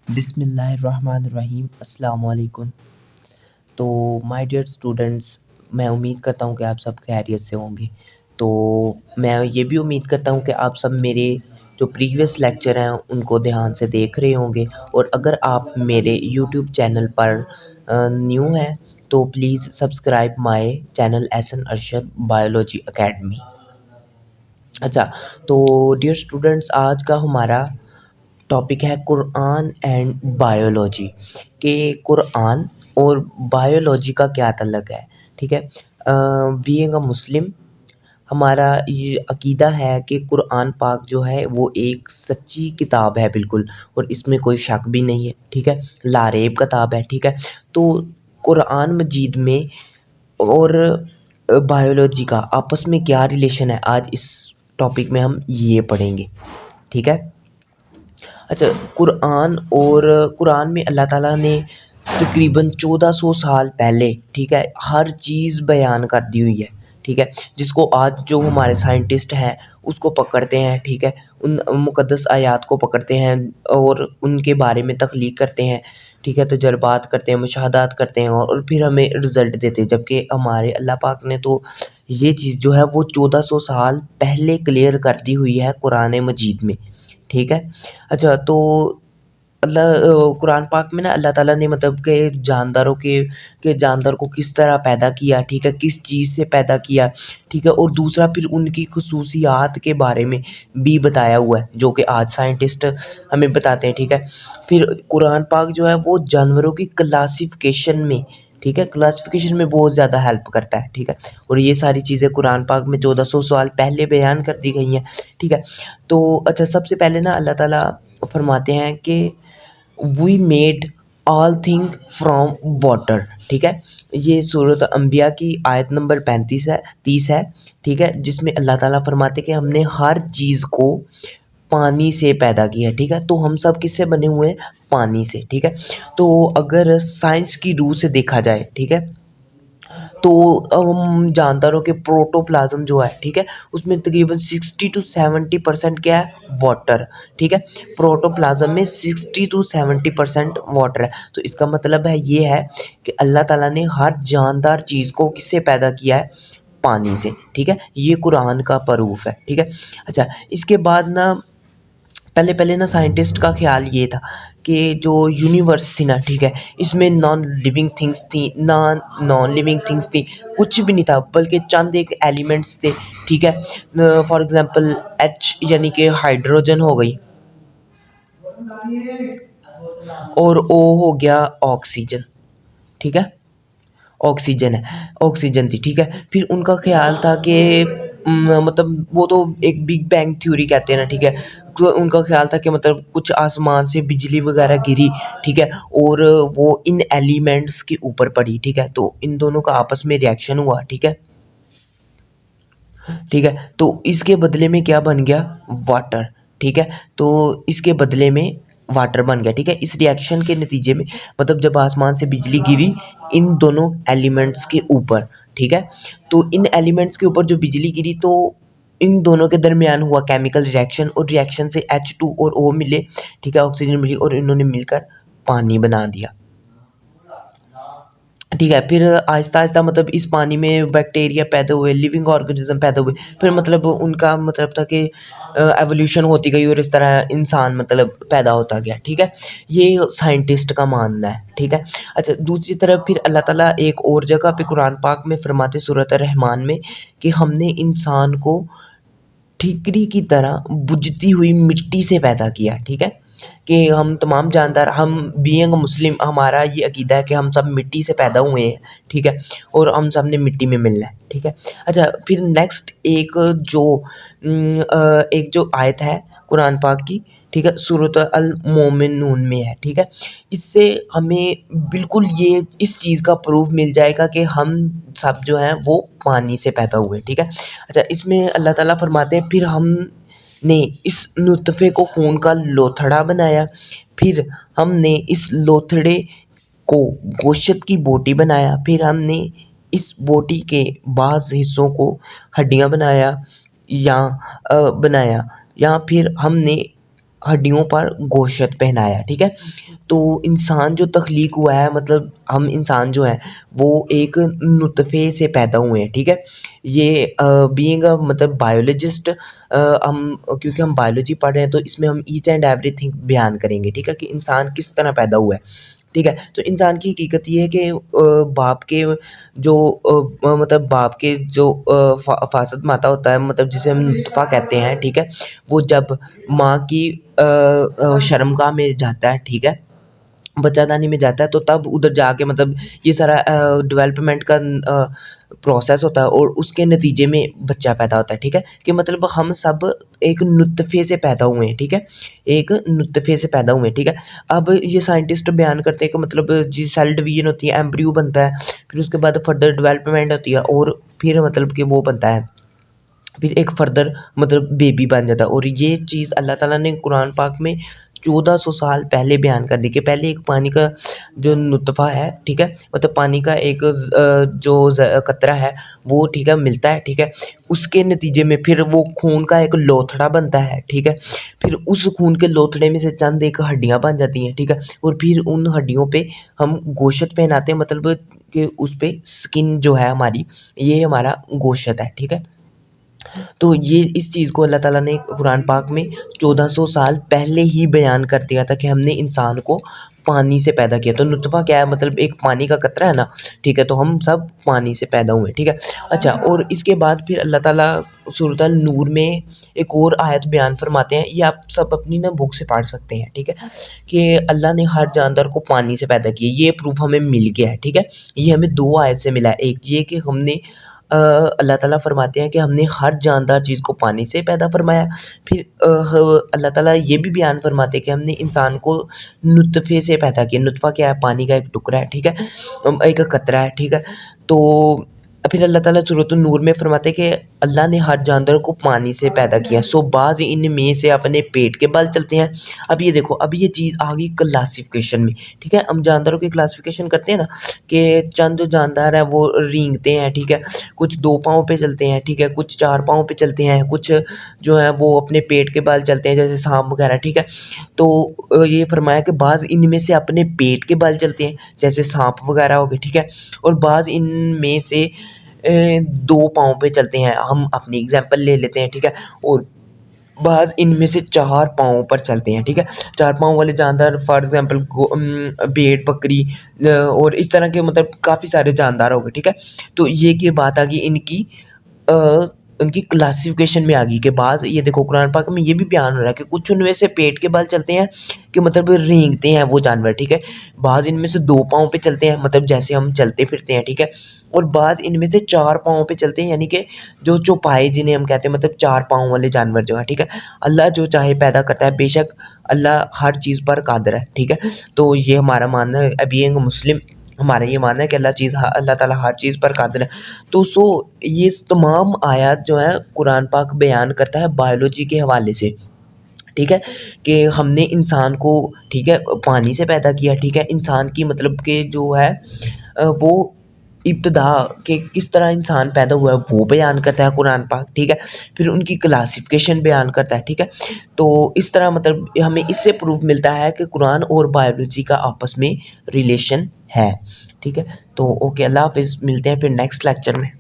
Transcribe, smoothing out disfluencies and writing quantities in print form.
बिस्मिल्लाहिर्रहमानिर्रहीम अस्सलाम वालेकुम। तो माय डियर स्टूडेंट्स, मैं उम्मीद करता हूँ कि आप सब खैरियत से होंगे। तो मैं ये भी उम्मीद करता हूँ कि आप सब मेरे जो प्रीवियस लेक्चर हैं उनको ध्यान से देख रहे होंगे। और अगर आप मेरे यूट्यूब चैनल पर न्यू हैं तो please subscribe my channel Ehsan Arshad biology academy. अच्छा, तो डियर स्टूडेंट्स, आज का हमारा टॉपिक है कुरान एंड बायोलॉजी। कि कुरान और बायोलॉजी का क्या ताल्लुक है। ठीक है, बीइंग अ मुस्लिम हमारा ये अकीदा है कि कुरान पाक जो है वो एक सच्ची किताब है बिल्कुल, और इसमें कोई शक भी नहीं है। ठीक है, लारेब किताब है। ठीक है, तो कुरान मजीद में और बायोलॉजी का आपस में क्या रिलेशन है, आज इस टॉपिक में हम ये पढ़ेंगे। ठीक है। अच्छा, कुरान में अल्लाह ताला ने तकरीबन 1400 साल पहले, ठीक है, हर चीज़ बयान कर दी हुई है। ठीक है, जिसको आज जो हमारे साइंटिस्ट हैं उसको पकड़ते हैं। ठीक है, उन मुक़द्दस आयात को पकड़ते हैं और उनके बारे में तख्लीक करते हैं। ठीक है, तजर्बात करते हैं, मुशाहदात करते हैं और फिर हमें रिज़ल्ट देते हैं। जबकि हमारे अल्लाह पाक ने तो ये चीज़ जो है वो 1400 साल पहले क्लियर कर दी हुई है कुरान मजीद में। ठीक है। अच्छा, तो कुरान पाक में ना अल्लाह ताला ने मतलब के जानदारों के जानदार को किस तरह पैदा किया। ठीक है, किस चीज़ से पैदा किया। ठीक है, और दूसरा फिर उनकी खुसूसियात के बारे में भी बताया हुआ है, जो कि आज साइंटिस्ट हमें बताते हैं। ठीक है, फिर कुरान पाक जो है वो जानवरों की क्लासिफ़िकेशन में, ठीक है, क्लासिफ़िकेशन में बहुत ज़्यादा हेल्प करता है। ठीक है, और ये सारी चीज़ें कुरान पाक में 1400 साल पहले बयान कर दी गई हैं। ठीक है, तो अच्छा, सबसे पहले ना अल्लाह ताला फरमाते हैं कि we made all thing from water. ठीक है, ये सूरत अंबिया की आयत नंबर 35 है, 30 है। ठीक है, जिसमें अल्लाह ताला फरमाते कि हमने हर चीज़ को पानी से पैदा किया। ठीक है, तो हम सब किससे बने हुए हैं? पानी से। ठीक है, तो अगर साइंस की रूह से देखा जाए, ठीक है, तो हम जानदारों के प्रोटोप्लाज्म जो है, ठीक है, उसमें तकरीबन 60 टू 70% क्या है? वाटर। ठीक है, प्रोटोप्लाज्म में 60 टू 70% वाटर है। तो इसका मतलब है ये है कि अल्लाह ताला ने हर जानदार चीज़ को किससे पैदा किया है? पानी से। ठीक है, ये कुरान का प्रूफ है। ठीक है, अच्छा, इसके बाद ना पहले पहले ना साइंटिस्ट का ख्याल ये था कि जो यूनिवर्स थी ना, ठीक है, इसमें नॉन लिविंग थिंग्स थी, कुछ भी नहीं था, बल्कि चंद एक एलिमेंट्स थे। ठीक है, फॉर एग्जांपल एच यानी कि हाइड्रोजन हो गई, और ओ हो गया ऑक्सीजन। ठीक है, ऑक्सीजन है, ऑक्सीजन थी। ठीक है, फिर उनका ख्याल था कि मतलब वो तो एक बिग बैंग थ्योरी कहते हैं ना। ठीक है, तो उनका ख्याल था कि मतलब कुछ आसमान से बिजली वगैरह गिरी। ठीक है, और वो इन एलिमेंट्स के ऊपर पड़ी। ठीक है, तो इन दोनों का आपस में रिएक्शन हुआ। ठीक है, ठीक है, तो इसके बदले में क्या बन गया? वाटर। ठीक है, तो इसके बदले में वाटर बन गया। ठीक है, इस रिएक्शन के नतीजे में मतलब जब आसमान से बिजली गिरी इन दोनों एलिमेंट्स के ऊपर, ठीक है, तो इन एलिमेंट्स के ऊपर जो बिजली गिरी तो इन दोनों के दरमियान हुआ केमिकल रिएक्शन, और रिएक्शन से H2 और O मिले। ठीक है, ऑक्सीजन मिली और इन्होंने मिलकर पानी बना दिया। ठीक है, फिर आहिस्ता-आहिस्ता मतलब इस पानी में बैक्टीरिया पैदा हुए, लिविंग ऑर्गेनिज़्म पैदा हुए। फिर मतलब उनका मतलब था कि एवोल्यूशन होती गई और इस तरह इंसान मतलब पैदा होता गया। ठीक है, ये साइंटिस्ट का मानना है। ठीक है, अच्छा, दूसरी तरफ फिर अल्लाह ताला एक और जगह पे कुरान पाक में फरमाते सूरत रहमान में कि हमने इंसान को ठीकरी की तरह बुझती हुई मिट्टी से पैदा किया। ठीक है, कि हम तमाम जानदार, हम बीइंग मुस्लिम, हमारा ये अकीदा है कि हम सब मिट्टी से पैदा हुए हैं। ठीक है, और हम सब ने मिट्टी में मिलना है। ठीक है, अच्छा, फिर नेक्स्ट एक जो आयत है कुरान पाक की, ठीक है, सूरत अल मोमिनून में है। ठीक है, इससे हमें बिल्कुल ये इस चीज़ का प्रूफ मिल जाएगा कि हम सब जो हैं वो पानी से पैदा हुए। ठीक है, अच्छा, इसमें अल्लाह ताला फरमाते हैं फिर हमने इस नुतफ़े को खून का लोथड़ा बनाया, फिर हमने इस लोथड़े को गोश्त की बोटी बनाया, फिर हमने इस बोटी के बाज़ हिस्सों को हड्डियाँ बनाया या बनाया, या फिर हमने हड्डियों पर गोश्त पहनाया, ठीक है। तो इंसान जो तख्लीक हुआ है, मतलब हम इंसान जो हैं वो एक नुतफ़े से पैदा हुए हैं, ठीक है। ये बीइंग अ मतलब बायोलॉजिस्ट, हम क्योंकि हम बायोलॉजी पढ़ रहे हैं तो इसमें हम ईच एंड एवरीथिंग बयान करेंगे, ठीक है, कि इंसान किस तरह पैदा हुआ है, ठीक है। तो इंसान की हकीकत ये है कि बाप के जो मतलब बाप के जो फ़ासद माता होता है, मतलब जिसे हम नुतफ़ा कहते हैं, ठीक है। वो जब माँ की शर्मगाह में जाता है, ठीक है, बच्चादानी में जाता है, तो तब उधर जाके मतलब ये सारा डेवलपमेंट का प्रोसेस होता है और उसके नतीजे में बच्चा पैदा होता है, ठीक है। कि मतलब हम सब एक नुतफ़े से पैदा हुए हैं, ठीक है, एक नुतफ़े से पैदा हुए हैं, ठीक है। अब ये साइंटिस्ट बयान करते हैं कि मतलब जी सेल डिवीज़न होती है, एम्ब्रियो बनता है, फिर उसके बाद फर्दर डेवलपमेंट होती है और फिर मतलब कि वो बनता है, फिर एक फर्दर मतलब बेबी बन जाता है। और ये चीज़ अल्लाह ताला ने कुरान पाक में 1400 साल पहले बयान कर दी कि पहले एक पानी का जो नुतफ़ा है, ठीक है, मतलब पानी का एक जो कतरा है वो, ठीक है, मिलता है, ठीक है। उसके नतीजे में फिर वो खून का एक लोथड़ा बनता है, ठीक है। फिर उस खून के लोथड़े में से चंद एक हड्डियाँ बन जाती हैं, ठीक है, और फिर उन हड्डियों पे हम गोश्त पहनाते हैं, मतलब कि उस पे स्किन जो है हमारी, ये हमारा गोश्त है, ठीक है। तो ये इस चीज़ को अल्लाह ताला ने कुरान पाक में 1400 साल पहले ही बयान कर दिया था कि हमने इंसान को पानी से पैदा किया। तो नुतफ़ा क्या है, मतलब एक पानी का कतरा है ना, ठीक है, तो हम सब पानी से पैदा हुए हैं, ठीक है। अच्छा, और इसके बाद फिर अल्लाह ताला सूरत अल नूर में एक और आयत बयान फरमाते हैं, ये आप सब अपनी ना बुक से पढ़ सकते हैं, ठीक है, कि अल्लाह ने हर जानदार को पानी से पैदा किया। ये प्रूफ़ हमें मिल गया है, ठीक है। ये हमें 2 आयत से मिला है। एक ये कि हमने अल्लाह ताला फरमाते हैं कि हमने हर जानदार चीज़ को पानी से पैदा फरमाया। फिर अल्लाह ताला ये भी बयान फरमाते हैं कि हमने इंसान को नुतफ़े से पैदा किया। नुतफ़ा क्या है? पानी का एक टुकड़ा है, ठीक है? एक कतरा है, ठीक है? तो फिर अल्लाह ताला सूरत नूर में फरमाते हैं कि अल्लाह ने हर जानदार को पानी से पैदा किया, सो बाज़ इनमें से अपने पेट के बल चलते हैं। अब ये देखो, अब ये चीज़ आ गई क्लासिफ़िकेशन में, ठीक है? हम जानदारों की क्लासिफ़िकेशन करते हैं ना, कि चंद जो जानदार हैं वो रेंगते हैं, ठीक है? कुछ 2 पाँव पे चलते हैं, ठीक है? कुछ 4 पाँव पे चलते हैं, कुछ जो है वो अपने पेट के बल चलते हैं, जैसे साँप वगैरह, ठीक है? तो ये फरमाया कि बाज़ इनमें से अपने पेट के बल चलते हैं, जैसे साँप वगैरह हो गए, ठीक है? और बाज़ इनमें से 2 पाँव पे चलते हैं, हम अपनी एग्ज़ाम्पल ले लेते हैं, ठीक है? और बाज़ इनमें से 4 पाँव पर चलते हैं, ठीक है? 4 पाँव वाले जानदार फॉर एग्ज़ाम्पल भेड़, बकरी और इस तरह के मतलब काफ़ी सारे जानदार हो गए, ठीक है? तो ये की बात आ गई इनकी अ, उनकी क्लासिफ़िकेशन में आ गई कि बाज़, ये देखो कुरान पाक में ये भी बयान हो रहा है कि कुछ उनमें से पेट के बल चलते हैं, कि मतलब रेंगते हैं वो जानवर, ठीक है? बाज़ इनमें से 2 पाँव पे चलते हैं, मतलब जैसे हम चलते-फिरते हैं, ठीक है? और बाज़ इनमें से 4 पाँव पे चलते हैं, यानी कि जो चौपाई जिन्हें हम कहते हैं, मतलब 4 पाँव वाले जानवर जो हैं, ठीक है? अल्लाह जो चाहे पैदा करता है, बेशक अल्लाह हर चीज़ पर कादिर है, ठीक है? तो ये हमारा मानना है, बीइंग मुस्लिम हमारा ये मानना है कि अल्लाह ताला हर चीज़ पर कादिर है। तो ये तमाम आयत जो हैं कुरान पाक बयान करता है बायोलॉजी के हवाले से, ठीक है? कि हमने इंसान को, ठीक है, पानी से पैदा किया, ठीक है? इंसान की मतलब कि जो है वो इब्तिदा के किस तरह इंसान पैदा हुआ है वो बयान करता है कुरान पाक, ठीक है? फिर उनकी क्लासिफ़िकेशन बयान करता है, ठीक है? तो इस तरह मतलब हमें इससे प्रूफ़ मिलता है कि कुरान और बायोलॉजी का आपस में रिलेशन है, ठीक है? तो ओके, अल्लाह हाफ़िज़, मिलते हैं फिर नेक्स्ट लेक्चर में।